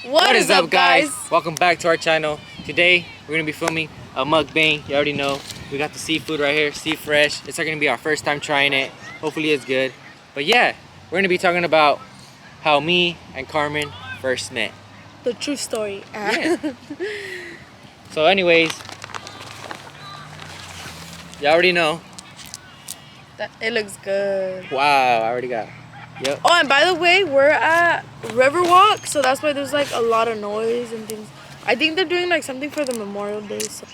What is up, guys? Welcome back to our channel. Today we're gonna be filming a mukbang. You already know we got the seafood right here, sea fresh. It's gonna be our first time trying it. Hopefully it's good. But yeah, we're gonna be talking about how me and Carmen first met. The true story. Yeah. So anyways, you already know. It looks good. Wow, I already got it. Yep. Oh, and by the way, we're at Riverwalk, so that's why there's like a lot of noise and things. I think they're doing like something for the Memorial Day. So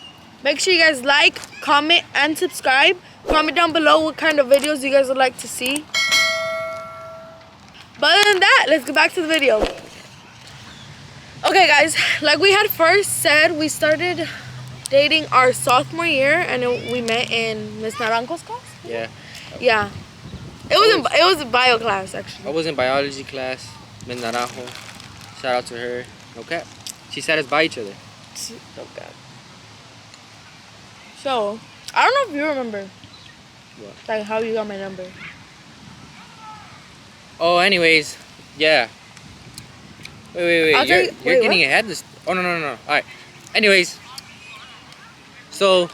make sure you guys like, comment, and subscribe. Comment down below what kind of videos you guys would like to see. But other than that, let's get back to the video. Okay, guys, like we had first said, we started dating our sophomore year, and we met in Miss Naranjo's class. Yeah. Yeah. It was a bio class, actually. I was in biology class, Ms. Naranjo. Shout out to her. Okay. She sat us by each other. Okay. So, I don't know if you remember. What? Like how you got my number. Oh, anyways, yeah. Wait. You're getting ahead. Oh no. All right. Anyways, so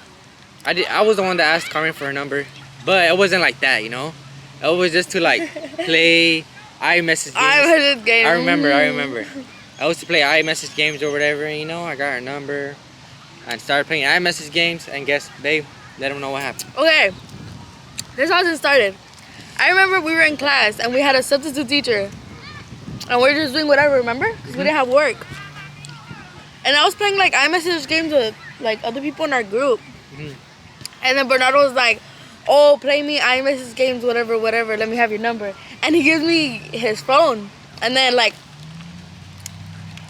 I was the one that asked Carmen for her number, but it wasn't like that, you know. It was just to like play iMessage games. I remember. I used to play iMessage games or whatever, you know. I got her number and started playing iMessage games. And guess, babe, let them know what happened. Okay, this is how it started. I remember we were in class and we had a substitute teacher, and we were just doing whatever. Remember? Because we didn't have work. And I was playing like iMessage games with like other people in our group. And then Bernardo was like, "Oh, play me iMessage games, whatever. Let me have your number." And he gives me his phone. And then like,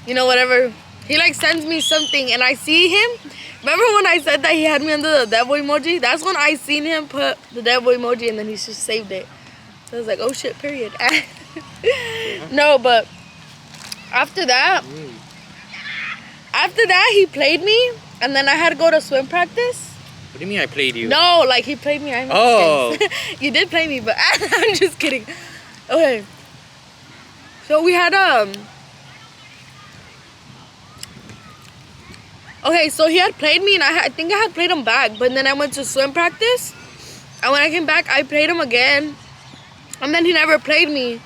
you know, whatever. He like sends me something and I see him. Remember when I said that he had me under the devil emoji? That's when I seen him put the devil emoji and then he just saved it. So I was like, oh shit, period. No, but after that, he played me and then I had to go to swim practice. What do you mean I played you? No, like he played me. You did play me, but I'm just kidding. Okay. So we had okay, so he had played me and I think I had played him back, but then I went to swim practice. And when I came back, I played him again. And then he never played me.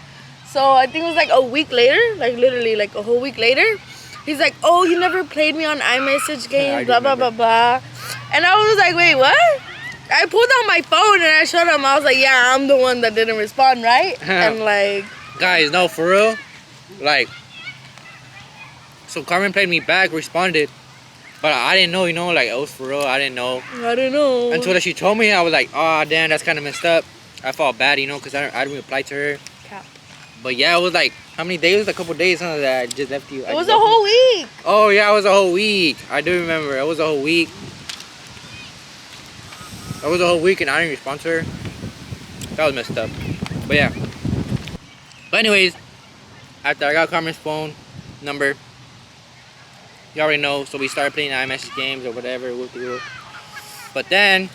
So I think it was like a week later, like literally like a whole week later. He's like, "Oh, you never played me on iMessage games, blah, blah, blah, blah." And I was like, "Wait, what?" I pulled out my phone and I showed him. I was like, "Yeah, I'm the one that didn't respond, right?" And like... Guys, no, for real. Like, so Carmen played me back, responded. But I didn't know, you know, like, it was for real. I didn't know. Until she told me, I was like, oh, damn, that's kind of messed up. I felt bad, you know, because I didn't reply to her. Cap. But yeah, it was like, how many days? A couple days, huh, that I just left you. It was a whole week. Oh, yeah, it was a whole week. I do remember. It was a whole week. It was a whole week and I didn't respond to her. That was messed up. But yeah. But anyways, after I got Carmen's phone number, you already know, so we started playing iMessage games or whatever. But then,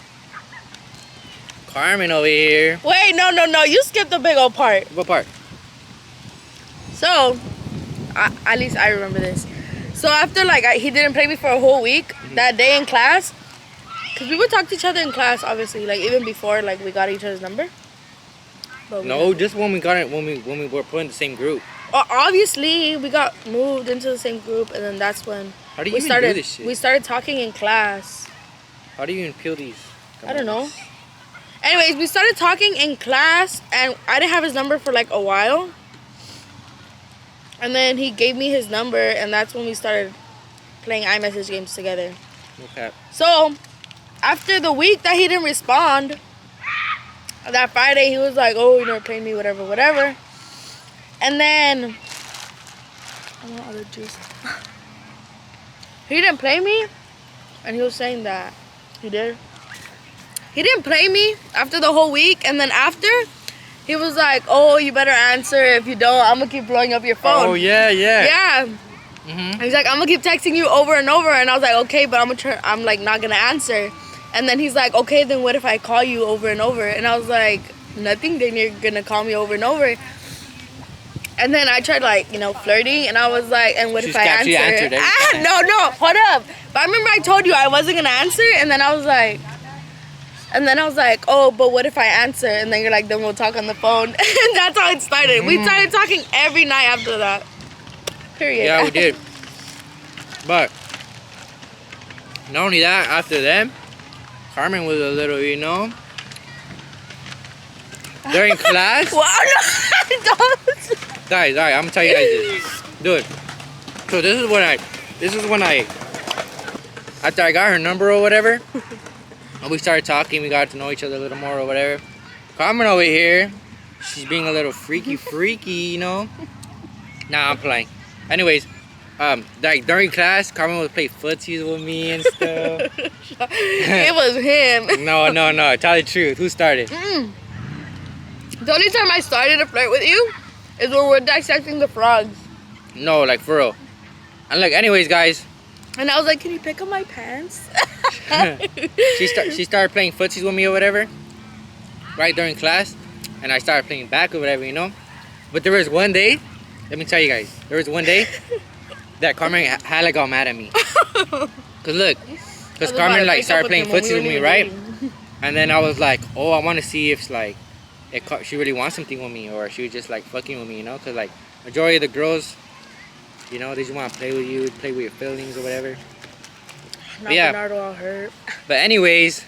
Carmen over here. Wait, no. You skipped a big old part. What part? So, at least I remember this. So after like he didn't play me for a whole week, that day in class, because we would talk to each other in class, obviously, like even before like we got each other's number. But no, just when we got it, when we were put in the same group. Obviously, we got moved into the same group, and then that's when How do you even do this shit? We started talking in class. How do you even peel these? I don't know. Anyways, we started talking in class, and I didn't have his number for like a while. And then he gave me his number, and that's when we started playing iMessage games together. Okay. So, after the week that he didn't respond, that Friday he was like, "Oh, you never played me, whatever." And then, I want other juice. He didn't play me, and he was saying that he did. He didn't play me after the whole week, and then after, he was like, "Oh, you better answer. If you don't, I'm gonna keep blowing up your phone." Oh yeah. Yeah. He's like, "I'm gonna keep texting you over and over," and I was like, "Okay, but I'm like not gonna answer." And then he's like, "Okay, then what if I call you over and over?" And I was like, "Nothing. Then you're gonna call me over and over." And then I tried like, you know, flirting, and I was like, and what if I answer? She answered it. No, hold up. But I remember I told you I wasn't gonna answer, and then I was like, oh, but what if I answer? And then you're like, then we'll talk on the phone. And that's how it started. We started talking every night after that. Period. Yeah, we did. But not only that, after them, Carmen was a little, you know, during class. Wow, no, don't. Guys, alright, I'm gonna tell you guys this. Dude. So this is when I, after I got her number or whatever, and we started talking, we got to know each other a little more or whatever. Carmen over here, she's being a little freaky, you know. Nah, I'm playing. Anyways, like during class, Carmen would play footsies with me and stuff. It was him. No. Tell the truth. Who started? The only time I started to flirt with you is when we're dissecting the frogs. No, like for real. And like, anyways, guys. And I was like, can you pick up my pants? She started playing footsies with me or whatever, right during class, and I started playing back or whatever, you know. But there was one day, let me tell you guys, there was one day that Carmen had like all mad at me. Cause Carmen like started playing footsies with me, right? And then I was like, oh, I want to see if like she really wants something with me, or she was just like fucking with me, you know. Cause like majority of the girls, you know, they just want to play with you, play with your feelings or whatever. Not yeah. Bernardo all hurt. But anyways,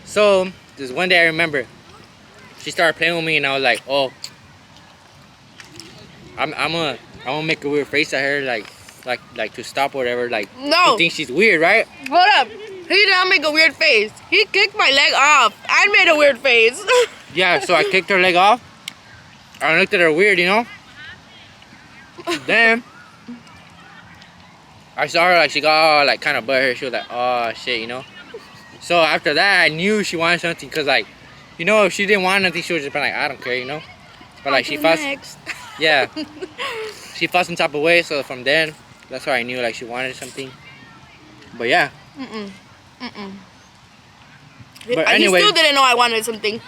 so this one day I remember she started playing with me, and I was like, oh, I'm gonna make a weird face at her, like to stop or whatever. Like, no, you think she's weird, right? Hold up. He did not make a weird face. He kicked my leg off. I made a weird face. Yeah, so I kicked her leg off. I looked at her weird, you know. Then I saw her like she got all like kind of butthurt. She was like, oh shit, you know. So after that, I knew she wanted something, cause like, you know, if she didn't want nothing, she would just be like, I don't care, you know. But like she fussed. Yeah. She fussed some type of way. So from then, that's why I knew like she wanted something. But yeah. But anyway, he still didn't know I wanted something,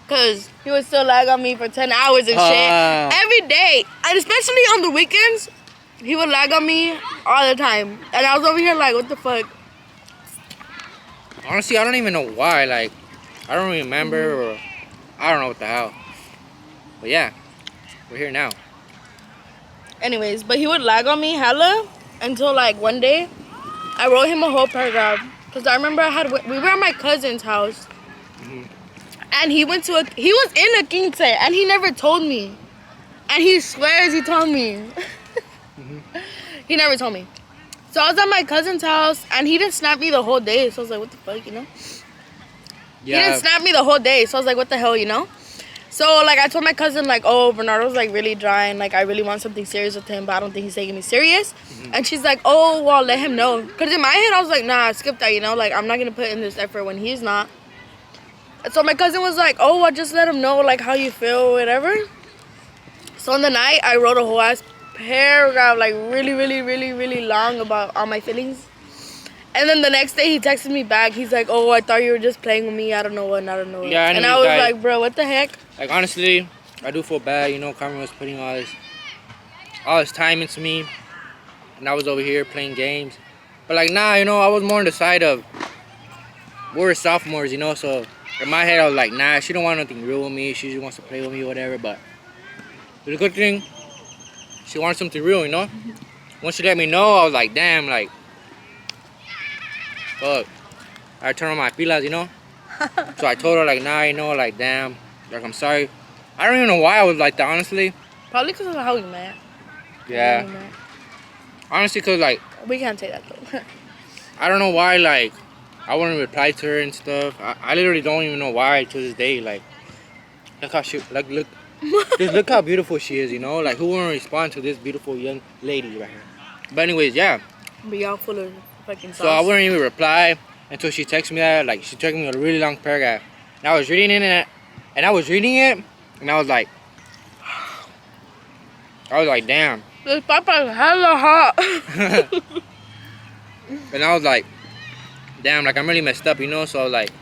cause he would still lag on me for 10 hours and shit every day, and especially on the weekends. He would lag on me all the time, and I was over here like, what the fuck? Honestly, I don't even know why. Like, I don't remember, or I don't know what the hell. But yeah, we're here now. Anyways, but he would lag on me hella until like one day I wrote him a whole paragraph, because I remember we were at my cousin's house, and he was in a quince, and he never told me, and he swears he told me. He never told me. So I was at my cousin's house, and he didn't snap me the whole day. So I was like, what the fuck, you know? Yeah. He didn't snap me the whole day. So I was like, what the hell, you know? So like I told my cousin like, oh, Bernardo's like really dry, and like I really want something serious with him, but I don't think he's taking me serious. And she's like, oh, well, let him know. Because in my head, I was like, nah, skip that, you know? Like, I'm not going to put in this effort when he's not. And so my cousin was like, oh, I'll just let him know like how you feel or whatever. So in the night, I wrote a whole ass paragraph, like really long about all my feelings. And then the next day he texted me back. He's like, oh, I thought you were just playing with me. I don't know what. Yeah, and I was like, bro, what the heck? Like, honestly, I do feel bad. You know, Carmen was putting all this time into me, and I was over here playing games. But like, nah, you know, I was more on the side of we're sophomores, you know. So in my head, I was like, nah, she don't want nothing real with me. She just wants to play with me or whatever. But the good thing, she wants something real, you know. Once she let me know, I was like, damn, like, fuck. I turned on my pilas, you know. So I told her like, nah, you know, like, damn, like, I'm sorry. I don't even know why I was like that, honestly. Probably because of how you met. Yeah. Honestly, because like, we can't say that though. I don't know why, like, I wouldn't reply to her and stuff. I literally don't even know why to this day. Like, look how she, like, look. Just look how beautiful she is, you know? Like, who wouldn't respond to this beautiful young lady right here? But anyways, yeah. But y'all full of fucking sauce. So I wouldn't even reply until she texted me that. Like, she texted me a really long paragraph. And I was reading it, and I was like, damn. This papa's hella hot. And I was like, damn, like, I'm really messed up, you know? So I was like,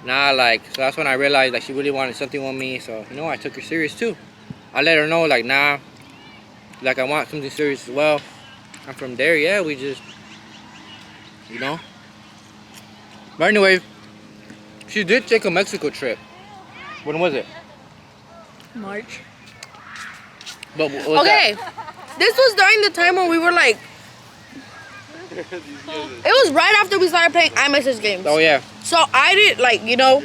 nah, like, so that's when I realized, like, she really wanted something with me. So, you know, I took her serious, too. I let her know, like, nah, like, I want something serious as well. And from there, yeah, we just, you know. But anyway, she did take a Mexico trip. When was it? March. But what was Okay, this was during the time when we were like, it was right after we started playing iMessage games. Oh, yeah. So I didn't like, you know,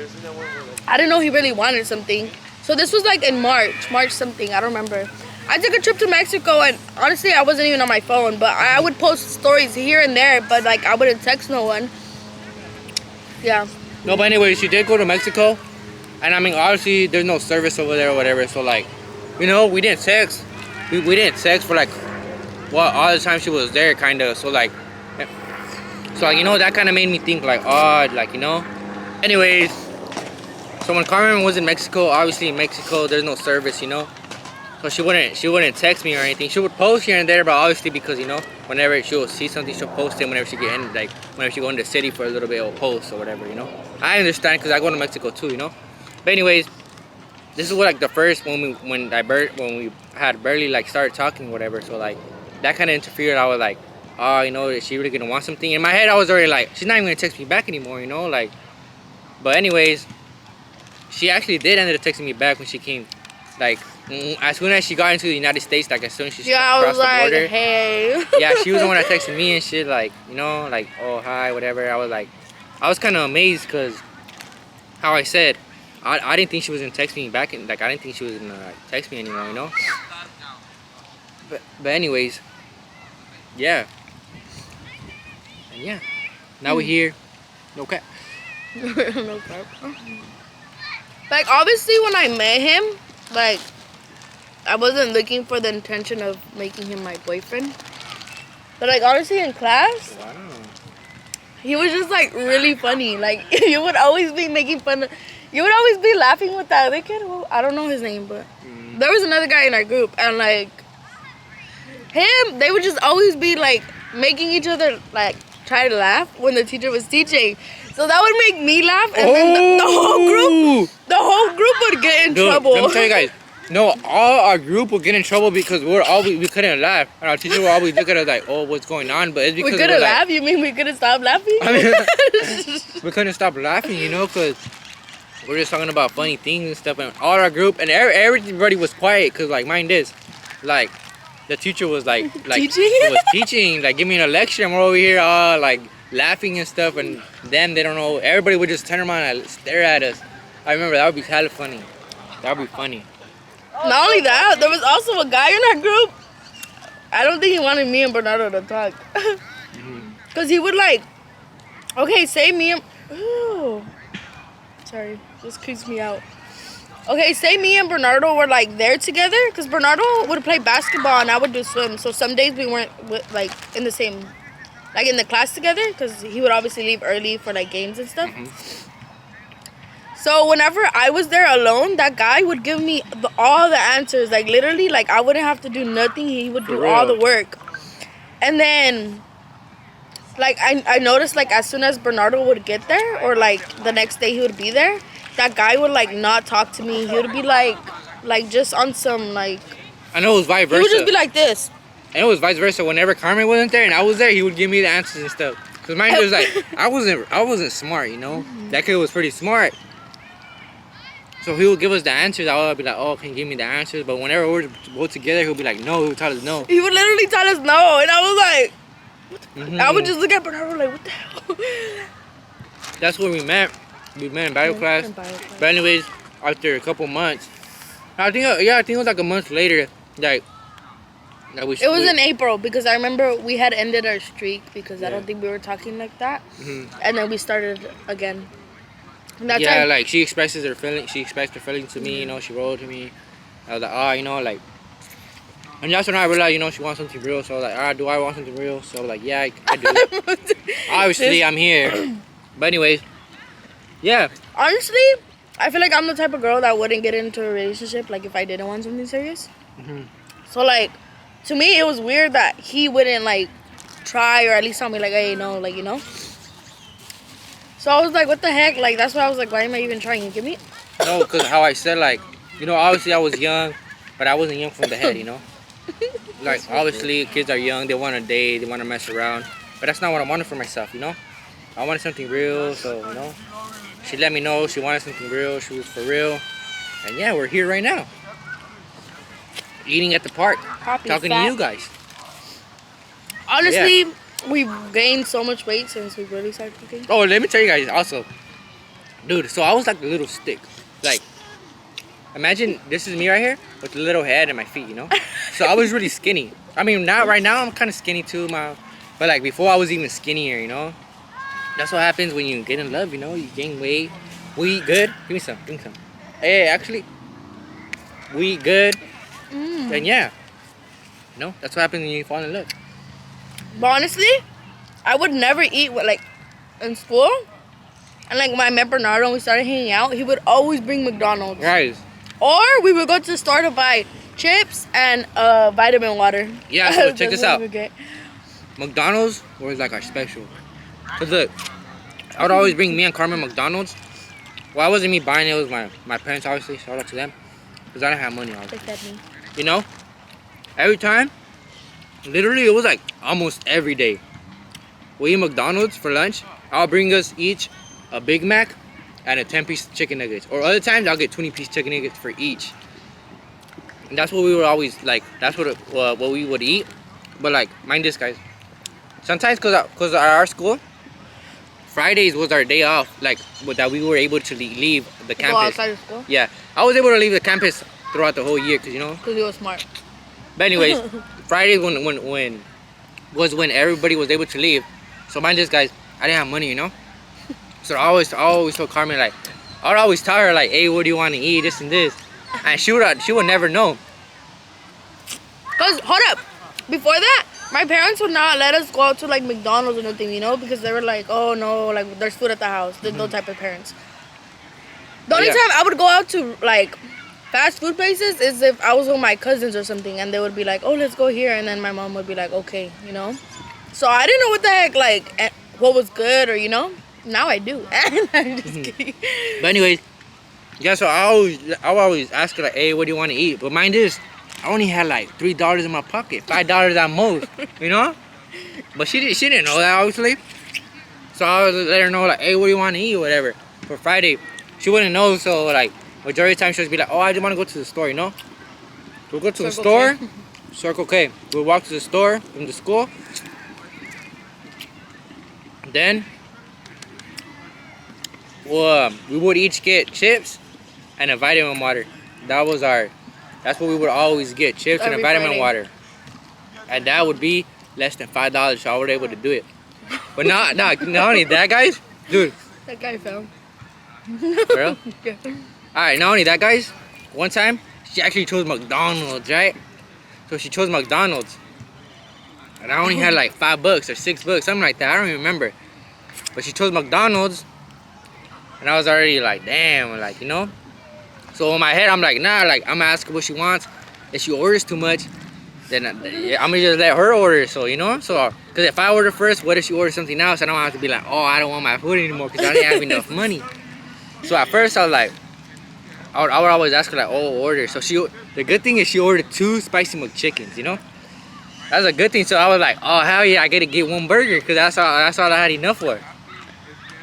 I didn't know he really wanted something. So this was like in March something, I don't remember. I took a trip to Mexico and honestly I wasn't even on my phone, but I would post stories here and there, but like I wouldn't text no one. Yeah. No, but anyway, she did go to Mexico. And I mean, obviously, there's no service over there or whatever. So, like, you know, we didn't text. We didn't text for, like, well, all the time she was there, kind of. So, like, you know, that kind of made me think, like, odd, like, you know. Anyways, so when Carmen was in Mexico, obviously in Mexico, there's no service, you know. So she wouldn't text me or anything. She would post here and there, but obviously because, you know, whenever she'll see something, she'll post it. Whenever she get in, like, whenever she go in the city for a little bit, it'll post or whatever, you know. I understand because I go to Mexico too, you know. But anyways, this is what, like, the first when we had barely like started talking or whatever. So like that kind of interfered. I was like, oh, you know, is she really gonna want something? In my head, I was already like, she's not even gonna text me back anymore, you know, like. But anyways, she actually did end up texting me back when she came. Like, as soon as she got into the United States, like as soon as she crossed the border. Hey. Yeah, she was the one that texted me and shit, like, you know, like, oh, hi, whatever. I was kind of amazed because, how I said, I didn't think she was gonna text me back, and like I didn't think she was gonna like, text me anymore, you know. But anyways, yeah, and yeah, now we're here. No cap. No cap. Like obviously, when I met him, like I wasn't looking for the intention of making him my boyfriend. But like honestly, in class, Wow. he was just like really funny. Like you would always be making fun of. You would always be laughing with that other kid. Well, I don't know his name, but there was another guy in our group, and like him, they would just always be like making each other like try to laugh when the teacher was teaching. So that would make me laugh, and then the whole group would get in trouble. Let me tell you guys, no, all our group would get in trouble because we couldn't laugh, and our teacher would always look at us like, oh, what's going on? But it's because we couldn't laugh. You mean we couldn't stop laughing? I mean, we couldn't stop laughing, you know, because we're just talking about funny things and stuff, and all our group and everybody was quiet because, like, mind this, like, the teacher was like teaching? was teaching, like, giving a lecture, and we're over here all like laughing and stuff, and then they don't know. Everybody would just turn around and stare at us. I remember that would be hella funny. That would be funny. Not only that, there was also a guy in our group. I don't think he wanted me and Bernardo to talk, cause he would like, okay, say me and. Ooh. Sorry, this creeps me out. Okay, say me and Bernardo were like there together, because Bernardo would play basketball and I would do swim. So some days we weren't like in the same, like in the class together, because he would obviously leave early for like games and stuff. So whenever I was there alone, that guy would give me all the answers. Like literally, like I wouldn't have to do nothing. He would do all the work. And then like I noticed like as soon as Bernardo would get there, or like the next day he would be there, that guy would like not talk to me. He would be like just on some like. I know it was vice versa. He would just be like this. And it was vice versa. Whenever Carmen wasn't there and I was there, he would give me the answers and stuff. Cause mine was like I wasn't smart, you know. That kid was pretty smart. So he would give us the answers. I would be like, oh, can you give me the answers? But whenever we were both together, he would be like, no. He would tell us no. He would literally tell us no, and I was like. I would just look at Bernardo like, what the hell? That's where we met. We met in bio class. But anyways, after a couple months, I think it was like a month later, like we. It was in April because I remember we had ended our streak because I don't think we were talking like that, and then we started again. That time, like she expresses her feelings. She expressed her feelings to me. You know, she wrote to me. I was like, oh, you know, like. And that's when I realized, you know, she wants something real. So I was like, do I want something real? So like, yeah, I do. Obviously, I'm here. But anyways, yeah. Honestly, I feel like I'm the type of girl that wouldn't get into a relationship, like, if I didn't want something serious. So, like, to me, it was weird that he wouldn't, like, try or at least tell me, like, hey, no, like, you know. So I was like, what the heck? Like, that's why I was like, why am I even trying? You get me? No, because how I said, like, you know, obviously I was young. but I wasn't young from the head, you know. Like obviously, kids are young. They want to date. They want to mess around. But that's not what I wanted for myself, you know. I wanted something real, so you know. She let me know she wanted something real. She was for real, and yeah, we're here right now, eating at the park, talking to you guys. Honestly, we've gained so much weight since we really started cooking. Oh, let me tell you guys also, dude. So I was like a little stick, like. Imagine this is me right here with a little head and my feet, you know? So I was really skinny. I mean, right now I'm kind of skinny too, but like before I was even skinnier, you know? That's what happens when you get in love, you know? You gain weight. We eat good. Give me some. Hey, actually, we eat good. And yeah, you know? That's what happens when you fall in love. But honestly, I would never eat like in school. And like when I met Bernardo and we started hanging out, he would always bring McDonald's. Guys. Or we would go to the store to buy chips and vitamin water. Yeah, so check this out. McDonald's was like our special. Cause look, I would always bring me and Carmen McDonald's. Well, it wasn't me buying it. It was my parents, obviously. Shout out to them. Because I didn't have money, obviously. You know? Every time, literally, it was like almost every day. We eat McDonald's for lunch. I'll bring us each a Big Mac and a 10-piece chicken nuggets. Or other times, I'll get 20-piece chicken nuggets for each. And that's what we would always, like, that's what we would eat. But, like, mind this, guys. Sometimes, because at our school, Fridays was our day off, like, that we were able to leave the campus. Go outside of school? Yeah. I was able to leave the campus throughout the whole year, because, you know. Because you were smart. But anyways, Fridays was when everybody was able to leave. So, mind this, guys, I didn't have money, you know. So I always told Carmen, like, I would always tell her, like, hey, what do you want to eat, this and this. And she would never know. Because, hold up, before that, my parents would not let us go out to, like, McDonald's or nothing, you know, because they were like, oh, no, like, there's food at the house. There's no type of parents. The only time I would go out to, like, fast food places is if I was with my cousins or something, and they would be like, oh, let's go here, and then my mom would be like, okay, you know. So I didn't know what the heck, like, what was good or, you know. Now I do. I'm just kidding. But anyways, yeah, so I always ask her, like, hey, what do you want to eat? But mind this, I only had like $3 in my pocket, $5 at most, you know? But she didn't know that, obviously. So I would let her know, like, hey, what do you want to eat or whatever. For Friday, she wouldn't know, so like majority of the time she would be like, oh, I just want to go to the store, you know? We'll go to the store, Circle K. We'll walk to the store from the school. Then we would each get chips and a vitamin water. That's what we would always get, chips and a vitamin water. And that would be less than $5, so I was able to do it. But not only that, guys, dude. That guy fell. For real? Yeah. Alright, not only that, guys, one time, she actually chose McDonald's, right? So she chose McDonald's. And I only had like $5 or $6, something like that, I don't even remember. But she chose McDonald's. And I was already like, damn, like, you know? So in my head, I'm like, nah, like, I'm gonna ask her what she wants. If she orders too much, then I'm gonna just let her order, so, you know? So, because if I order first, what if she orders something else? I don't have to be like, oh, I don't want my food anymore because I didn't have enough money. So at first, I was like, I would always ask her, like, oh, order. So the good thing is she ordered 2 spicy McChickens, you know? That's a good thing. So I was like, oh, hell yeah, I gotta get 1 burger because that's all I had enough for.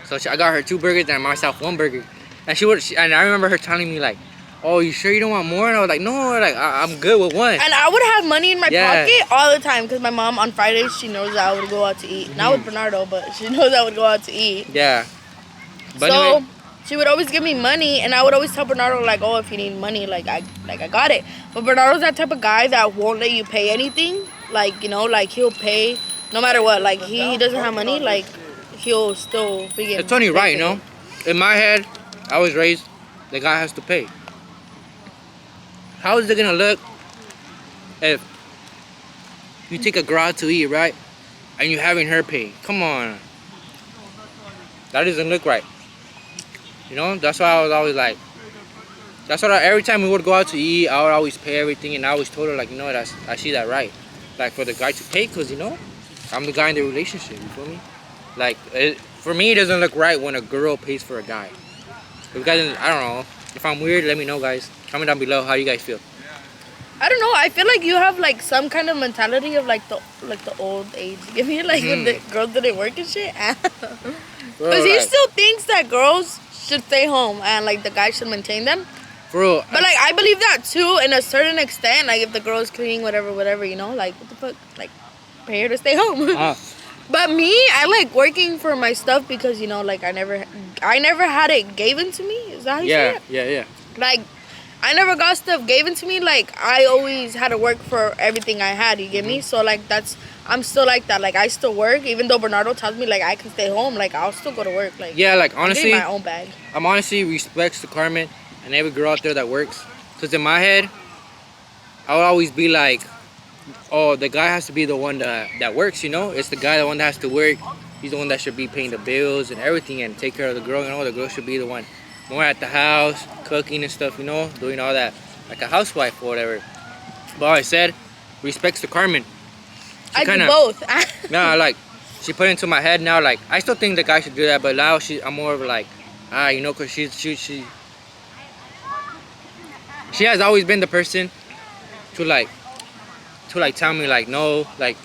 So I got her 2 burgers and myself 1 burger. And I remember her telling me, like, oh, you sure you don't want more? And I was like, no, like, I'm good with 1. And I would have money in my pocket all the time because my mom on Fridays, she knows that I would go out to eat. Not with Bernardo, but she knows I would go out to eat. Yeah. But so anyway, she would always give me money, and I would always tell Bernardo, like, oh, if you need money, like I got it. But Bernardo's that type of guy that won't let you pay anything. Like, you know, like, he'll pay no matter what. Like, he doesn't have money, like, he'll still begin. It's only right, you know? In my head, I was raised, the guy has to pay. How is it gonna look if you take a girl out to eat, right? And you're having her pay? Come on. That doesn't look right. You know, that's why I was always like, every time we would go out to eat, I would always pay everything, and I always told her, like, you know, I see that right. Like, for the guy to pay, because, you know, I'm the guy in the relationship, you feel me? Like, for me, it doesn't look right when a girl pays for a guy. If you guys, I don't know, if I'm weird, let me know, guys. Comment down below how you guys feel. I don't know. I feel like you have like some kind of mentality of like the old age. You mean like when the girls didn't work and shit? Because he still thinks that girls should stay home and like the guys should maintain them. Bro, but like I believe that too in a certain extent. Like if the girl's cleaning, whatever, you know, like what the fuck, like pay her to stay home. But me, I like working for my stuff because you know, like I never had it given to me. Is that how you say it? Yeah. Like I never got stuff given to me. Like I always had to work for everything I had. You get me? So like I'm still like that. Like I still work, even though Bernardo tells me like I can stay home. Like I'll still go to work. Like yeah, like honestly, I'm getting my own bag. I'm honestly respects to Carmen and every girl out there that works. Cause in my head, I would always be like, oh, the guy has to be the one that works. You know, it's the guy the one that has to work. He's the one that should be paying the bills and everything and take care of the girl. You know, the girl should be the one more at the house, cooking and stuff. You know, doing all that like a housewife or whatever. But I said, respects to Carmen. I do both. Nah, like she put it into my head now. Like I still think the guy should do that, but now I'm more of like, you know, cause she has always been the person to tell me like no, like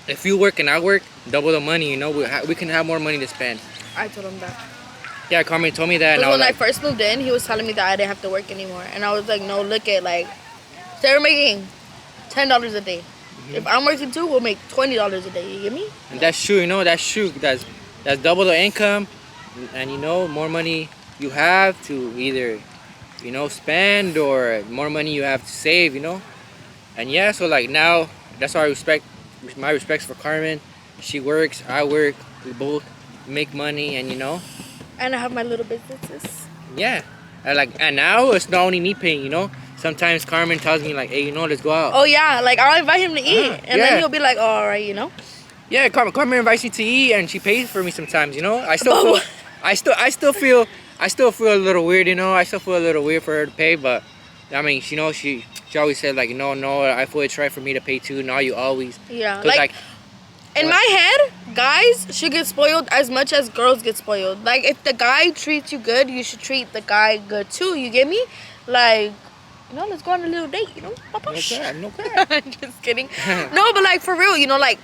if you work and I work, double the money. You know, we can have more money to spend. I told him that. Yeah, Carmen told me that. Because when I first moved in, he was telling me that I didn't have to work anymore, and I was like, no, look at like they're making $10 a day. If I'm working too, we'll make $20 a day. You get me? And that's true. You know, that's true. That's double the income, and you know, more money you have to either, you know, spend or more money you have to save. You know, and yeah, so like now that's why my respects for Carmen. She works, I work, we both make money, and you know. And I have my little businesses. Yeah, and now it's not only me paying. You know. Sometimes Carmen tells me like, hey, you know, let's go out. Oh yeah, like I'll invite him to eat, and then he'll be like, oh, all right, you know. Yeah, Carmen invites me to eat, and she pays for me sometimes. You know, I still feel a little weird. You know, I still feel a little weird for her to pay, but I mean, you know, she always said like, no, I feel it's right for me to pay too. No, you always. Yeah, like in my head, guys should get spoiled as much as girls get spoiled. Like if the guy treats you good, you should treat the guy good too. You get me? Like. You know, let's go on a little date, you know? No crap. Just kidding. No, but like for real, you know, like,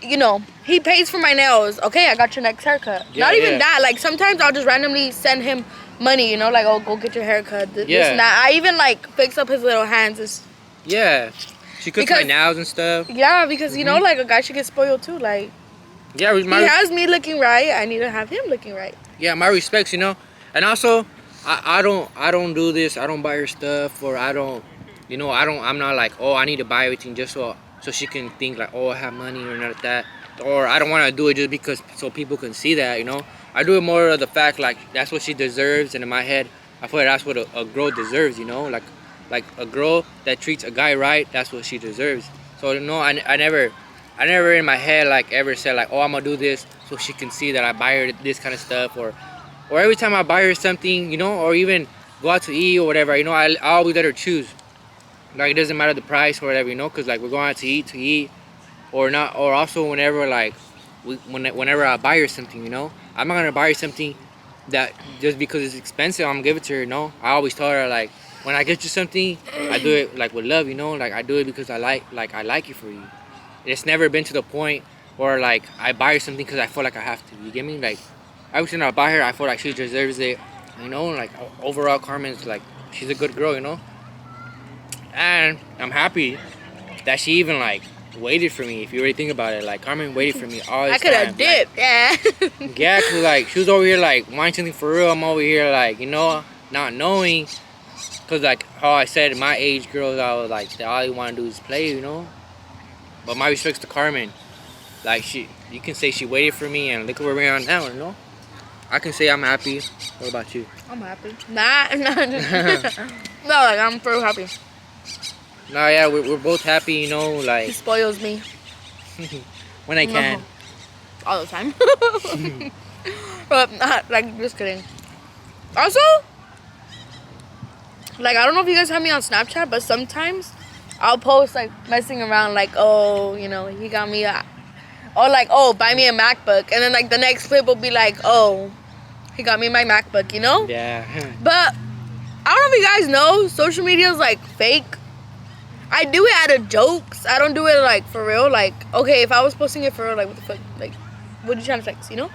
you know, he pays for my nails. Okay, I got your next haircut. Yeah, not even that. Like sometimes I'll just randomly send him money, you know, like, oh, go get your haircut. This and that. I even like fix up his little hands. Yeah. She cooks my nails and stuff. Yeah, because you know, like a guy should get spoiled too. Like, yeah, he has me looking right. I need to have him looking right. Yeah, my respects, you know. And also, I don't do this. I don't buy her stuff, or I don't, you know, I'm not like, oh, I need to buy everything just so she can think like, oh, I have money or not that, or I don't want to do it just because so people can see that, you know. I do it more of the fact like that's what she deserves, and in my head, I feel like that's what a girl deserves, you know, like a girl that treats a guy right, that's what she deserves. So you know, I never in my head like ever said like, oh, I'm gonna do this so she can see that I buy her this kind of stuff, or every time I buy her something, you know, or even go out to eat or whatever, you know, I always let her choose. Like, it doesn't matter the price or whatever, you know, because, like, we're going out to eat, or not, or also whenever, like, whenever I buy her something, you know, I'm not going to buy her something that just because it's expensive, I'm going to give it to her, you know. I always tell her, like, when I get you something, I do it, like, with love, you know, like, I do it because I like it for you. It's never been to the point where, like, I buy her something because I feel like I have to, you get me? Like, every time I buy her, I feel like she deserves it, you know, like, overall, Carmen's, like, she's a good girl, you know, and I'm happy that she even, like, waited for me, if you really think about it, like, Carmen waited for me all this time. I could have dipped, like, yeah, because, like, she was over here, like, wanting something for real, I'm over here, like, you know, not knowing, because, like, how I said, my age girls, I was, like, all you want to do is play, you know, but my respects to Carmen, like, you can say she waited for me, and look where we are now, you know. I can say I'm happy. What about you? I'm happy. Nah. No, like, I'm pretty happy. No, yeah, we're both happy, you know, like. He spoils me. When I can. All the time. But, not, like, just kidding. Also, like, I don't know if you guys have me on Snapchat, but sometimes I'll post, like, messing around, like, oh, you know, he got me or like, oh, buy me a MacBook. And then, like, the next clip will be like, oh, he got me my MacBook, you know? Yeah. But I don't know if you guys know, social media is, like, fake. I do it out of jokes. I don't do it like for real. Like, okay, if I was posting it for real, like, what the fuck? Like, what are you trying to flex, you know?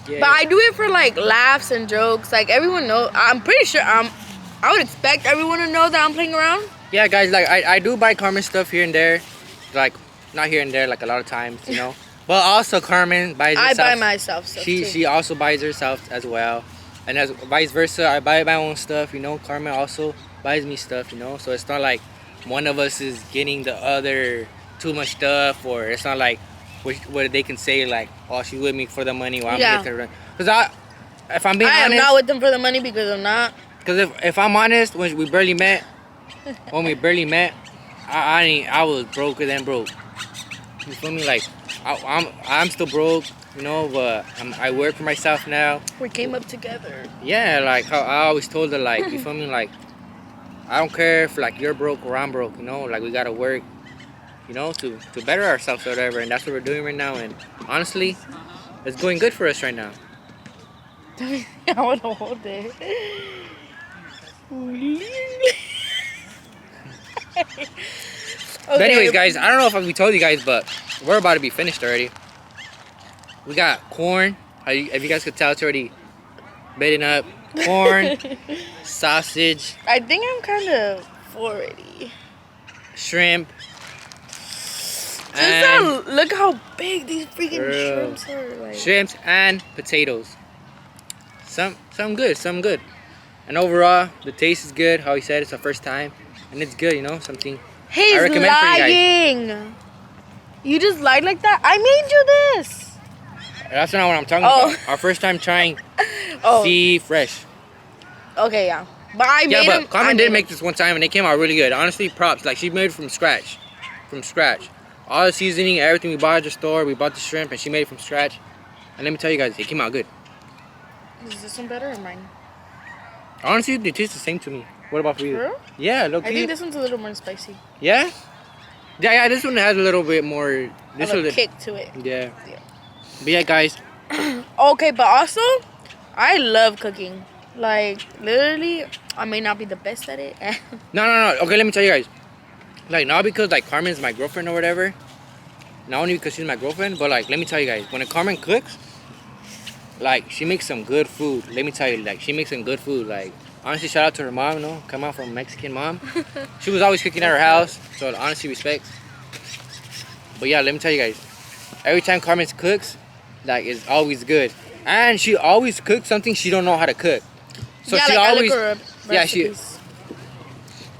Yeah. But I do it for like laughs and jokes. Like, everyone knows. I'm pretty sure I would expect everyone to know that I'm playing around. Yeah, guys, like, I do buy Carmen stuff here and there. Like, not here and there, like, a lot of times, you know? But also, Carmen buys herself. I buy myself stuff, too. She also buys herself as well. And as vice versa, I buy my own stuff, you know? Carmen also buys me stuff, you know? So it's not like one of us is getting the other too much stuff, or it's not like what they can say, like, oh, she's with me for the money, or I'm with her. Because if I'm being honest... I am not with them for the money because I'm not. Because if I'm honest, when we barely met, I was broker than broke. You feel me? Like, I'm still broke, you know, but I work for myself now. We came up together. Yeah, like how I always told her, like, you feel me? Like, I don't care if, like, you're broke or I'm broke, you know? Like, we gotta work, you know, to better ourselves or whatever. And that's what we're doing right now. And honestly, it's going good for us right now. I want to hold it. But anyways, guys, I don't know if we told you guys, but we're about to be finished already. We got corn. If you guys could tell, it's already bedding up. Corn, sausage. I think I'm kind of full already. Shrimp. Just look how big these freaking shrimps are. Like. Shrimps and potatoes. Some good, some good. And overall, the taste is good. How he said, it's the first time, and it's good. You know, something. He's I recommend lying. for you guys. You just lied like that. I made you this. That's not what I'm talking about. Our first time trying sea fresh. Okay, yeah. But I made but Carmen did make this one time, and it came out really good. Honestly, props. Like, she made it from scratch. From scratch. All the seasoning, everything we bought at the store. We bought the shrimp, and she made it from scratch. And let me tell you guys, it came out good. Is this one better or mine? Honestly, they taste the same to me. What about for you? True? Yeah, look. I think this one's a little more spicy. Yeah? Yeah, this one has a little bit more... This a kick to it. Yeah. But yeah, guys. Okay, but also, I love cooking. Like, literally, I may not be the best at it. No. Okay, let me tell you guys. Like, not because, like, Carmen's my girlfriend or whatever. Not only because she's my girlfriend, but, like, let me tell you guys. When Carmen cooks, like, she makes some good food. Let me tell you, like, she makes some good food. Like, honestly, shout out to her mom, you know. Come out from a Mexican mom. She was always cooking at her house. So, honestly, respect. But, yeah, let me tell you guys. Every time Carmen cooks, like, it's always good. And she always cooks something she don't know how to cook. So yeah, she like always... recipes.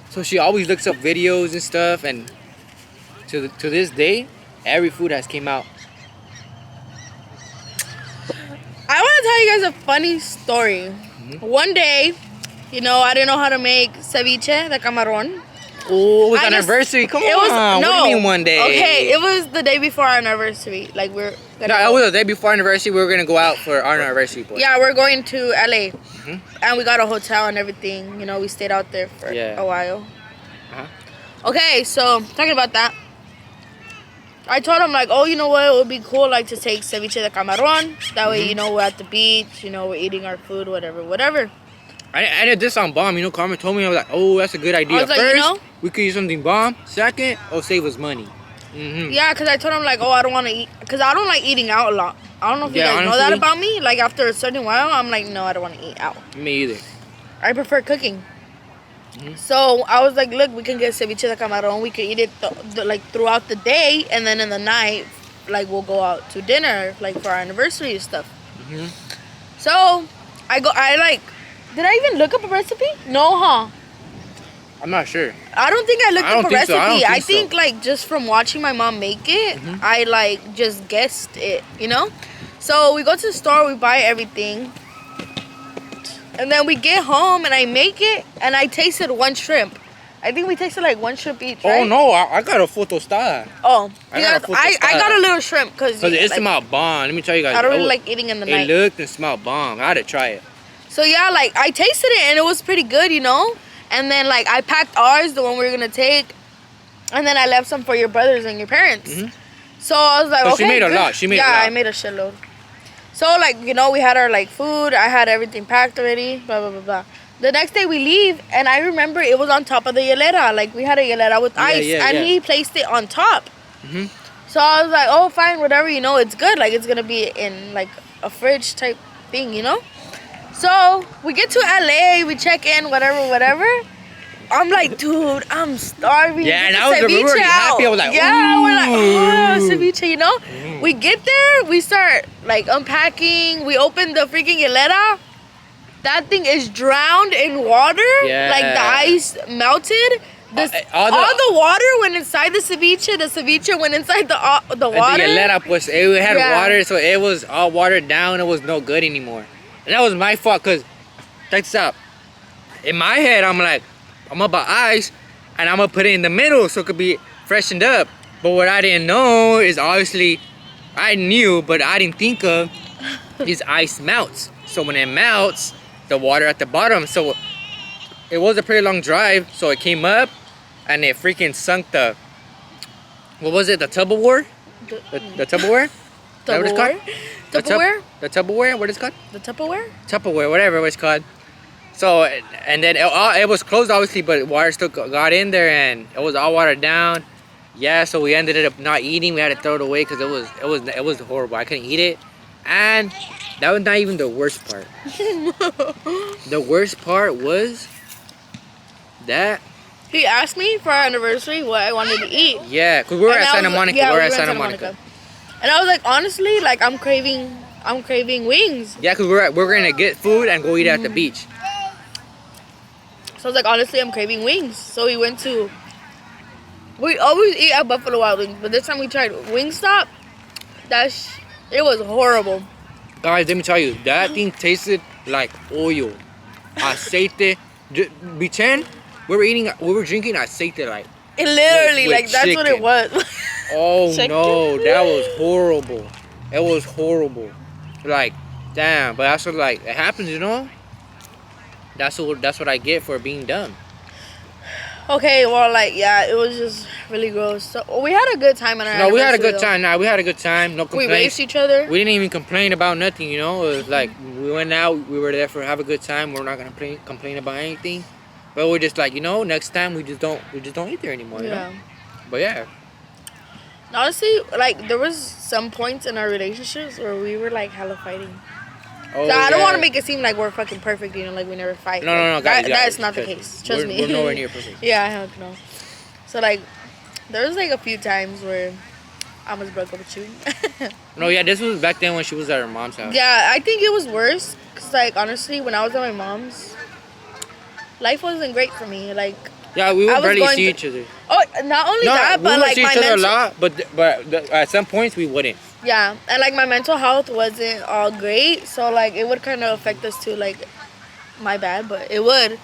So she always looks up videos and stuff, and to this day, every food has came out. I want to tell you guys a funny story. One day, you know, I didn't know how to make ceviche de camarón. Oh, it was anniversary. Come on. No. What do you mean one day? Okay, it was the day before our anniversary. Like, we're gonna it was the day before anniversary. We were going to go out for our anniversary. Boy. Yeah, we're going to LA. And we got a hotel and everything. You know, we stayed out there for a while. Okay, so, talking about that. I told him, like, oh, you know what? It would be cool, like, to take ceviche de camarón. That way, you know, we're at the beach. You know, we're eating our food, whatever. I did this on bomb. You know, Carmen told me, I was like, oh, that's a good idea. I was like, first, you know, we could use something bomb. Second, save us money. Yeah, because I told him, like, oh, I don't want to eat. Because I don't like eating out a lot. I don't know if you guys know that about me. Like, after a certain while, I'm like, no, I don't want to eat out. Me either. I prefer cooking. So, I was like, look, we can get ceviche de camarón. We can eat it, like, throughout the day. And then in the night, like, we'll go out to dinner, like, for our anniversary and stuff. So, did I even look up a recipe? No, huh? I'm not sure. I don't think I looked up a recipe. I think so. Like, just from watching my mom make it, I, like, just guessed it, you know? So, we go to the store, we buy everything. And then we get home, and I make it, and I tasted one shrimp. I think we tasted, like, one shrimp each, right? Oh, no. I got a full tostada. Oh. I got a little shrimp, because... it smelled bomb. Let me tell you guys. I don't really like eating in the night. It looked and smelled bomb. I had to try it. So, yeah, like, I tasted it, and it was pretty good, you know? And then, like, I packed ours, the one we were going to take. And then I left some for your brothers and your parents. So, I was like, okay, she made a lot. Yeah, I made a shitload. So, like, you know, we had our, like, food. I had everything packed already. Blah, blah, blah, blah. The next day we leave, and I remember it was on top of the hielera. Like, we had a hielera with ice, and he placed it on top. So I was like, oh, fine, whatever, you know, it's good. Like, it's going to be in, like, a fridge type thing, you know? So we get to LA, we check in, whatever. I'm like, dude, I'm starving. Yeah, and we were already happy. I was like, yeah, we're like, oh, ceviche, you know? We get there, we start, like, unpacking. We open the freaking hielera. That thing is drowned in water. Yeah. Like, the ice melted. All the water went inside the ceviche. The ceviche went inside the water. It had water, so it was all watered down. It was no good anymore. And that was my fault, because, check this out. In my head, I'm like, I'm about ice, and I'm going to put it in the middle so it could be freshened up. But what I didn't know is, obviously, I knew, but I didn't think of, is ice melts. So when it melts, the water at the bottom. So it was a pretty long drive, so it came up, and it freaking sunk the, what was it, the Tupperware? The Tupperware? Tupperware? Tupperware? The Tupperware, what is it called? The Tupperware? Tupperware, whatever it was called. So, and then it was closed, obviously, but water still got in there, and it was all watered down. Yeah, so we ended up not eating. We had to throw it away because it was horrible. I couldn't eat it, and that was not even the worst part. The worst part was that he asked me for our anniversary what I wanted to eat. Yeah, because we were at Santa Monica. Yeah, we were at Santa Monica. And I was like, honestly, like, I'm craving wings. Yeah, because we're gonna get food and go eat at the beach. So I was like, honestly, I'm craving wings. So we went to. We always eat at Buffalo Wild Wings, but this time we tried Wingstop. It was horrible. Guys, let me tell you, that thing tasted like oil, aceite. Pretend we were drinking aceite like. It literally, with like, that's chicken. what it was. Oh no, that was horrible. It was horrible. Like, damn, but that's what, like, it happens, you know. That's what I get for being dumb. Okay, well, like, yeah, it was just really gross. So we had a good time on our anniversary. We had a good time. We had a good time. No complaints. We raced each other. We didn't even complain about nothing, you know. It was like, we went out, we were there for have a good time. We're not gonna complain about anything. But we're just like, you know, next time we just don't eat there anymore, you know? But yeah. Honestly, like, there was some points in our relationships where we were, like, hella fighting. Oh, so I don't want to make it seem like we're fucking perfect, you know, like we never fight. No, guys, that's not the case. Trust me. We're nowhere near perfect. Yeah, heck no. So, like, there was, like, a few times where I almost broke up with you. No, yeah, this was back then when she was at her mom's house. Yeah, I think it was worse. Because, like, honestly, when I was at my mom's, life wasn't great for me. Like, yeah, we would barely see each other. Oh, not only that, but, like, we would see each other a lot, but at some points we wouldn't. Yeah, and, like, my mental health wasn't all great, so, like, it would kind of affect us too, like, my bad, but it would.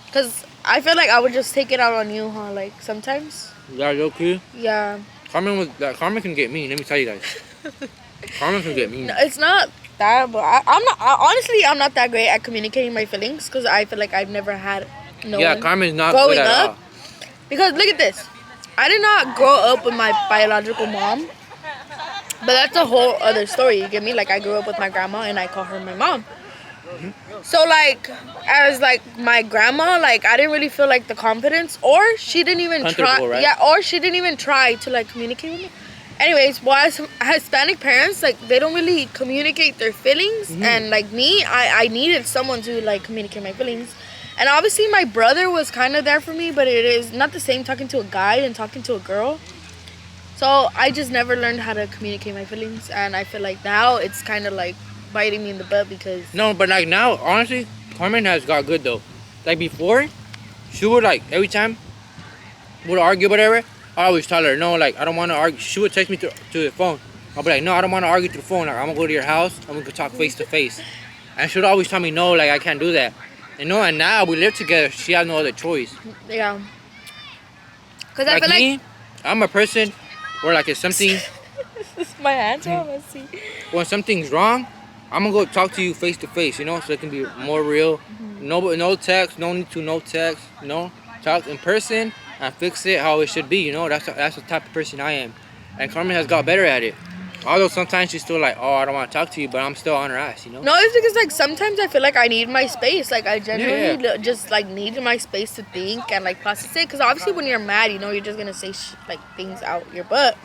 Because I feel like I would just take it out on you, huh, like, sometimes. Yeah, you okay? Yeah. Carmen can get mean, let me tell you guys. Carmen can get mean. No, it's not that, but honestly, I'm not that great at communicating my feelings, because I feel like I've never had one Carmen's not good at all. Because, look at this. I did not grow up with my biological mom. But that's a whole other story, you get me? Like, I grew up with my grandma, and I call her my mom. Mm-hmm. So, like, as, like, my grandma, like, I didn't really feel, like, the confidence, or she didn't even try. Right? Yeah, or she didn't even try to, like, communicate with me. Anyways, as Hispanic parents, like, they don't really communicate their feelings. Mm-hmm. And, like, me, I needed someone to, like, communicate my feelings. And obviously, my brother was kind of there for me, but it is not the same talking to a guy and talking to a girl. So I just never learned how to communicate my feelings, and I feel like now it's kind of like biting me in the butt because... No, but like now, honestly, Carmen has got good though. Like before, she would like, every time we'd argue whatever, I always tell her, no, like I don't want to argue. She would text me to the phone. I'll be like, no, I don't want to argue through the phone. Like, I'm going to go to your house, and we can talk face to face. And she would always tell me, no, like I can't do that. And no, and now we live together, she has no other choice. Yeah. Because I like feel me, like... I'm a person... Or like if something... My hands are messy. When something's wrong, I'm gonna go talk to you face to face, you know, so it can be more real. Mm-hmm. No text, no text, you know. Talk in person and fix it how it should be, you know. That's the type of person I am. And Carmen has got better at it. Although sometimes she's still like, oh, I don't want to talk to you, but I'm still on her ass, you know? No, it's because like sometimes I feel like I need my space. Like I genuinely just like need my space to think and like process it. Because obviously when you're mad, you know, you're just gonna say like things out your butt.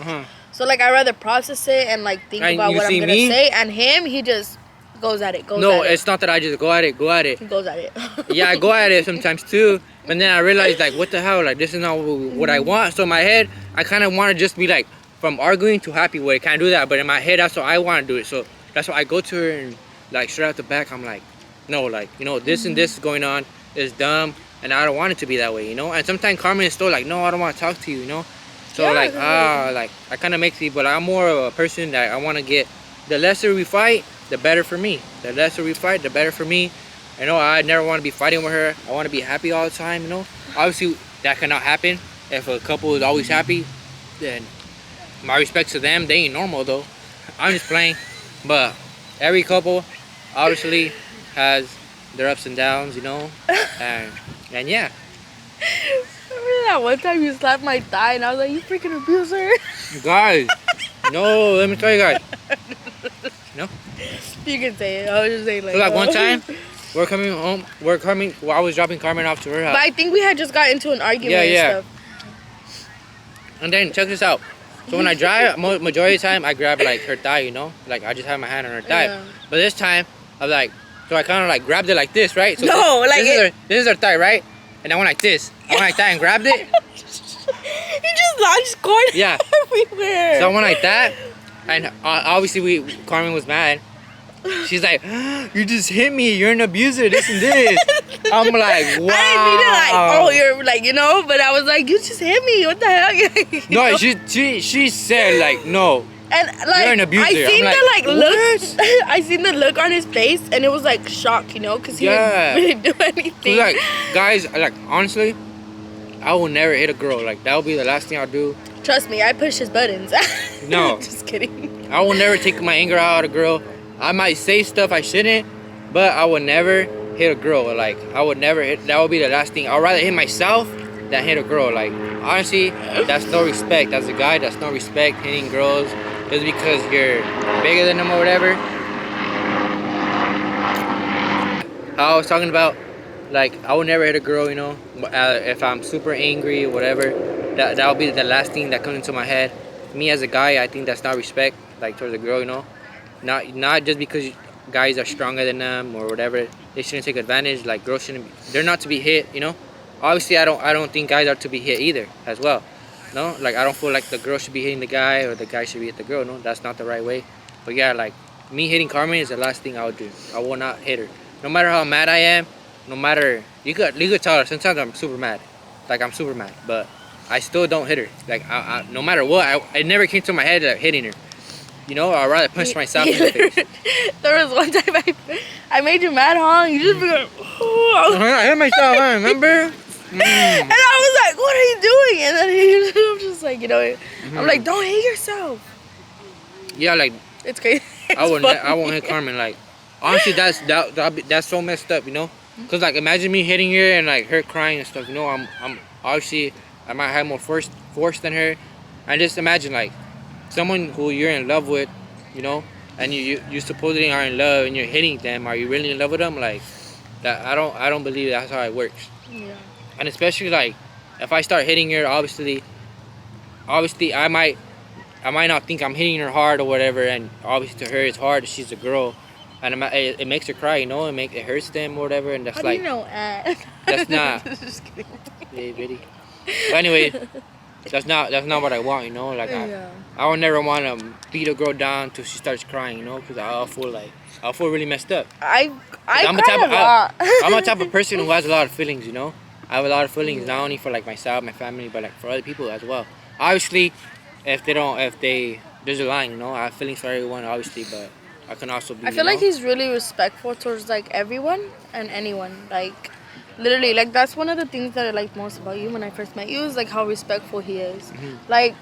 So like I rather process it and like think about what I'm gonna say. And him, he just goes at it. No, it's not that I just go at it. He goes at it. Yeah, I go at it sometimes too. But then I realize like, what the hell? Like this is not what I want. So in my head, I kind of want to just be like, from arguing to happy with it. Can't do that. But in my head, that's what I want to do it. So that's why I go to her and like straight out the back, I'm like, no, like, you know, this and this is going on. It's dumb. And I don't want it to be that way, you know? And sometimes Carmen is still like, no, I don't want to talk to you, you know? So like, like I kind of make it, but I'm more of a person that I want to get, the lesser we fight, the better for me. The lesser we fight, the better for me. You know, I never want to be fighting with her. I want to be happy all the time, you know? Obviously, that cannot happen. If a couple is always happy, then my respect to them. They ain't normal, though. I'm just playing. But every couple, obviously, has their ups and downs, you know? And yeah. Remember that one time you slapped my thigh and I was like, you freaking abuser? Guys, no, let me tell you guys. No? You can say it. I was just saying like, so like one time, we're coming home, well, I was dropping Carmen off to her house. But I think we had just got into an argument and stuff. And then check this out. So when I drive, majority of the time, I grab like her thigh, you know? Like I just have my hand on her thigh. Yeah. But this time, I'm like, so I kind of like grabbed it like this, right? So this is her thigh, right? And I went like this. I went like that and grabbed it. You just launched corn everywhere. So I went like that. And obviously Carmen was mad. She's like, you just hit me. You're an abuser, this and this. I'm like, wow. I didn't mean to like, oh, you're like, you know, but I was like, you just hit me. What the hell? No, she said like, no. And like, you're an abuser. I seen look. I seen the look on his face, and it was like shock, you know, because he didn't really do anything. So, like, guys, like honestly, I will never hit a girl. Like that will be the last thing I'll do. Trust me, I push his buttons. No, just kidding. I will never take my anger out on a girl. I might say stuff I shouldn't, but I would never hit a girl. Like I would never hit. That would be the last thing. I'd rather hit myself than hit a girl. Like honestly, that's no respect. As a guy, that's no respect. Hitting girls just because you're bigger than them or whatever. I was talking about, like, I would never hit a girl, you know, if I'm super angry or whatever. That'll be the last thing that comes into my head. Me as a guy, I think that's not respect, like towards a girl, you know. Not just because guys are stronger than them or whatever. They shouldn't take advantage. Like girls shouldn't. They're not to be hit, you know. Obviously, I don't think guys are to be hit either, as well. No, like I don't feel like the girl should be hitting the guy or the guy should be hit the girl. No, that's not the right way. But yeah, like me hitting Carmen is the last thing I would do. I will not hit her, no matter how mad I am. No matter you could tell her. Sometimes I'm super mad, like I'm super mad, but I still don't hit her. Like no matter what, it never came to my head like hitting her. You know, I'd rather punch myself in the face. There was one time I made you mad, huh? You just be like, oh. I hit myself, huh? Remember? And I was like, what are you doing? And then he was just like, you know, I'm like, don't hate yourself. Yeah, like it's crazy. I won't hit Carmen. Like honestly, that's so messed up, you know. Cause like imagine me hitting her and like her crying and stuff. You know, I'm obviously I might have more force than her. And just imagine like someone who you're in love with, you know, and you supposedly are in love and you're hitting them. Are you really in love with them? Like that, I don't believe that's how it works. Yeah. And especially like if I start hitting her, obviously I might not think I'm hitting her hard or whatever, and obviously to her it's hard. She's a girl, and it makes her cry, you know. It hurts them or whatever, and that's how like do you know, that's not. Just kidding. Yeah, really. But anyway, that's not what I want, you know. Like I would never want to beat a girl down till she starts crying, you know, because I'll feel really messed up. I'm a type of person who has a lot of feelings, you know. I have a lot of feelings, not only for like myself, my family, but like for other people as well. Obviously, there's a line, you know. I have feelings for everyone, obviously, but I can also be. I feel like he's really respectful towards like everyone and anyone. Like, literally, like that's one of the things that I like most about you when I first met you is like how respectful he is. Mm-hmm. Like,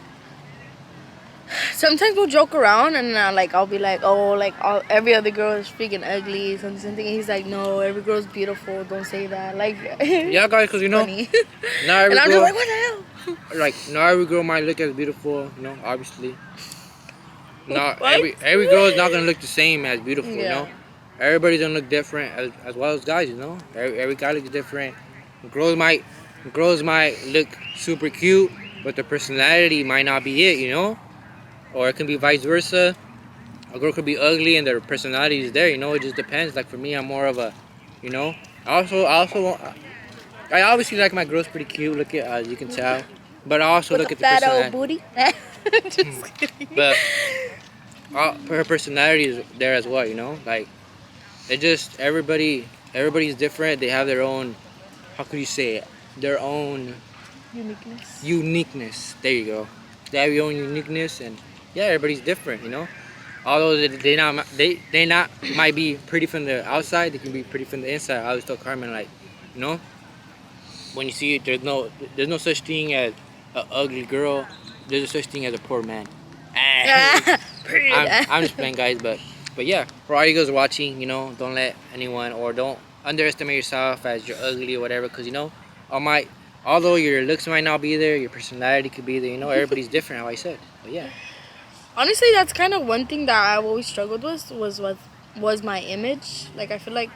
sometimes we'll joke around and like I'll be like, oh, like every other girl is freaking ugly, something. And he's like, no, every girl's beautiful. Don't say that. Like, yeah, guys, because you know, not every and I'm girl, just like, what the hell? Like, not every girl might look as beautiful, you know, obviously. not What? every girl is not gonna look the same as beautiful. Yeah. You know, everybody's gonna look different as well as guys. You know, every guy looks different. Girls might look super cute, but their personality might not be it. You know, or it can be vice versa. A girl could be ugly and their personality is there. You know, it just depends. Like for me, I'm more of a, you know. I obviously like my girls pretty cute. Look at as you can tell, but I also With look a at the fat old personality. booty. Just kidding. But her personality is there as well. You know, like it just everybody's different. They have their own. How could you say it? Their own Uniqueness. uniqueness. There you go. They have your own uniqueness, and yeah, everybody's different. You know. Although they not might be pretty from the outside, they can be pretty from the inside. I always tell Carmen like, you know, when you see it, there's no such thing as an ugly girl. There's a such thing as a poor man. I'm just playing, guys, but yeah, for all you guys watching, you know, don't let anyone or don't underestimate yourself as you're ugly or whatever, because you know, although your looks might not be there, your personality could be there. You know, everybody's different, how I said. But yeah. Honestly, that's kind of one thing that I've always struggled with was my image. Like I feel like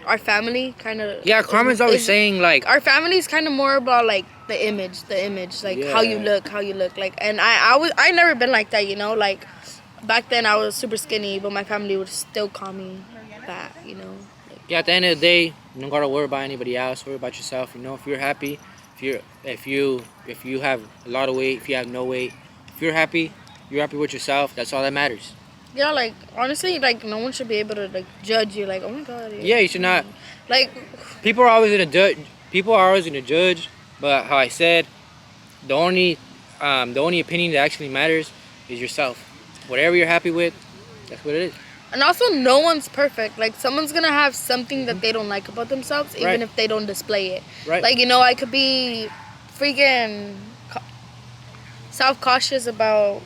our family kind of Yeah, Carmen's always saying like our family's kind of more about like the image, like how you look, like. And I never been like that, you know. Like back then I was super skinny, but my family would still call me fat, you know. Like, yeah, at the end of the day, you don't gotta worry about anybody else. Worry about yourself. You know, if you're happy, if you have a lot of weight, if you have no weight, if you're happy with yourself. That's all that matters. yeah, like honestly, like no one should be able to like judge you. Like, oh my god. Yeah, you should not. Like, People are always gonna judge. People are always gonna judge. But how I said, the only opinion that actually matters is yourself. Whatever you're happy with, that's what it is. and also no one's perfect. Like someone's gonna have something that they don't like about themselves, even Right. if they don't display it. Right. Like, you know, I could be freaking self-cautious about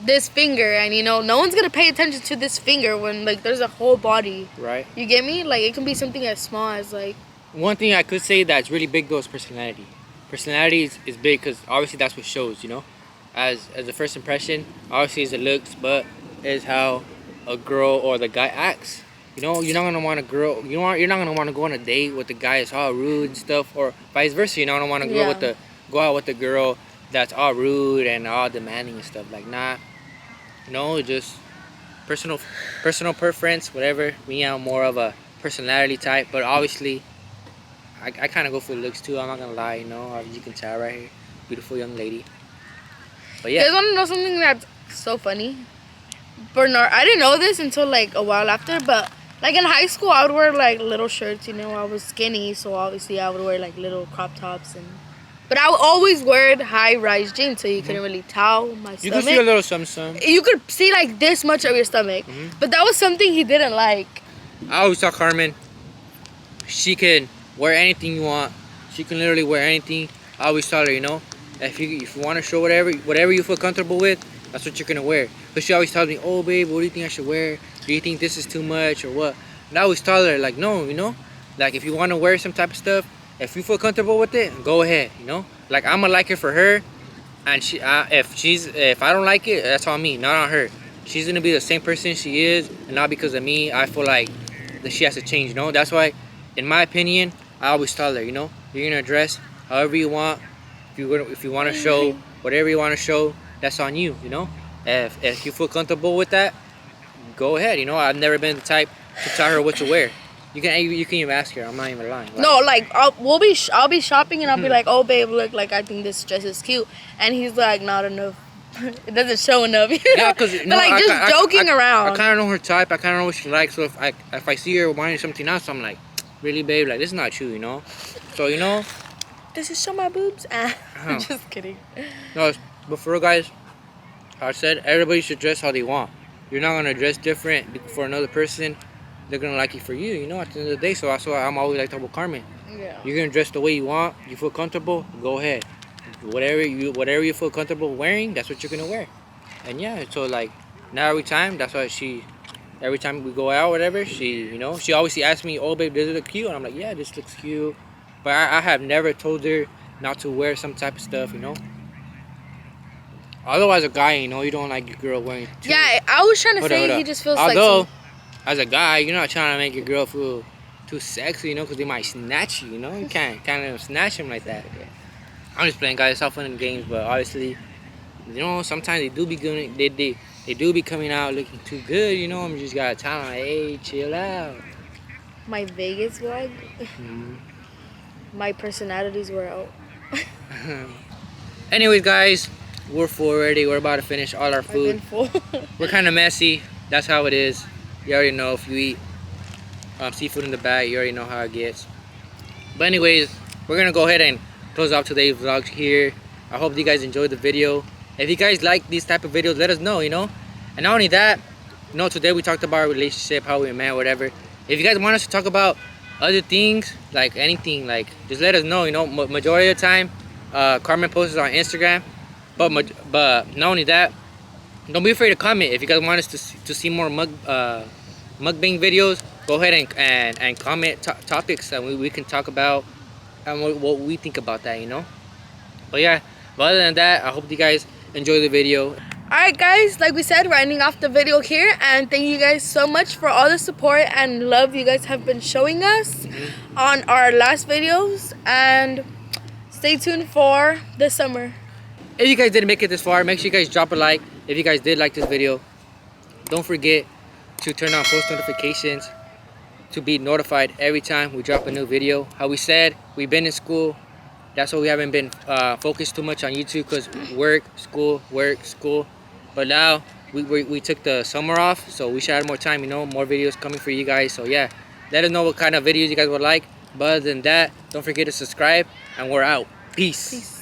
this finger, and you know, no one's gonna pay attention to this finger when like there's a whole body. Right. You get me? Like it can be something as small as like. One thing I could say that's really big though is personality. Personality is big because obviously that's what shows. You know, as a first impression, obviously is the looks, but is how a girl or the guy acts. You know, you're not gonna want a girl. You're not gonna want to go on a date with the guy that's all rude and stuff, or vice versa. You don't want to go out with the girl that's all rude and all demanding and stuff. Like, nah. No, just personal preference, whatever. Me, I'm more of a personality type, but obviously, I kind of go for the looks too. I'm not gonna lie, you know. As you can tell right here, beautiful young lady. But You yeah, guys want to know something that's so funny? Bernard, I didn't know this until like a while after, but like in high school, I would wear like little shirts. You know, I was skinny, so obviously I would wear like little crop tops and. But I would always wear high-rise jeans, so you couldn't really tell my stomach. you can see a little some. You could see like this much of your stomach, but that was something he didn't like. I always tell Carmen, she can wear anything you want. She can literally wear anything. I always tell her, you know, if you want to show whatever you feel comfortable with, that's what you're gonna wear. But she always tells me, oh babe, what do you think I should wear? Do you think this is too much or what? And I always tell her like, no, you know, like if you want to wear some type of stuff, if you feel comfortable with it, go ahead, you know. Like I'm gonna like it for her, and if I don't like it, that's on me, not on her. She's gonna be the same person she is, and not because of me. I feel like that she has to change, you know. That's why, in my opinion, I always tell her, you know, you're gonna dress however you want. If you want to show whatever you want to show, that's on you, you know. If you feel comfortable with that, go ahead. You know, I've never been the type to tell her what to wear. You can even ask her. I'm not even lying. No, like I'll be shopping and I'll be like, oh babe, look, like I think this dress is cute, and he's like, not enough. It doesn't show enough. Yeah, because but like just joking around. I kind of know her type. I kind of know what she likes. So if I see her wanting something else, I'm like, really, babe, like this is not you, you know. So you know, Does it show my boobs? I'm just kidding. No, but for real, guys, how I said, everybody should dress how they want. You're not gonna dress different for another person. They're gonna like it for you, you know. At the end of the day, so that's why I'm always like talking about Carmen. Yeah. You're gonna dress the way you want. You feel comfortable, go ahead. Whatever you feel comfortable wearing, that's what you're gonna wear. And yeah, so like now every time, that's why every time we go out, whatever, she always asks me, oh babe, does it look cute? And I'm like, yeah, this looks cute. But I have never told her not to wear some type of stuff, you know. Otherwise, a guy, you know, you don't like your girl wearing. Yeah, I was trying to say he just feels like. Although, as a guy, you're not trying to make your girl feel too sexy, you know, because they might snatch you, you know. You can't kind of snatch them like that. I'm just playing, guys. It's all fun in games, but obviously, you know, sometimes they do be good. They do be coming out looking too good, you know. I'm just gotta tell them, like, hey, chill out. My Vegas vlog. My personalities were out. Anyways, guys, we're full already. We're about to finish all our food. I've been full. We're kind of messy. That's how it is. You already know if you eat seafood in the bag, you already know how it gets. But anyways, we're gonna go ahead and close off today's vlog here. I hope you guys enjoyed the video. If you guys like these type of videos, let us know, you know. And not only that, you know, today we talked about our relationship, how we met, whatever. If you guys want us to talk about other things, like anything, like just let us know, you know. Majority of the time, Carmen posts on Instagram, but not only that, don't be afraid to comment. If you guys want us to see more mukbang videos, go ahead and comment topics and we can talk about and what we think about that, you know. But yeah, but other than that, I hope you guys enjoy the video. Alright guys, like we said, we're ending off the video here, and thank you guys so much for all the support and love you guys have been showing us on our last videos, and stay tuned for this summer. If you guys didn't make it this far, make sure you guys drop a like. If you guys did like this video, don't forget to turn on post notifications to be notified every time we drop a new video. How we said, we've been in school. That's why we haven't been focused too much on YouTube, because work, school. But now we took the summer off, so we should have more time, you know, more videos coming for you guys. So yeah, let us know what kind of videos you guys would like. But other than that, don't forget to subscribe, and we're out. Peace.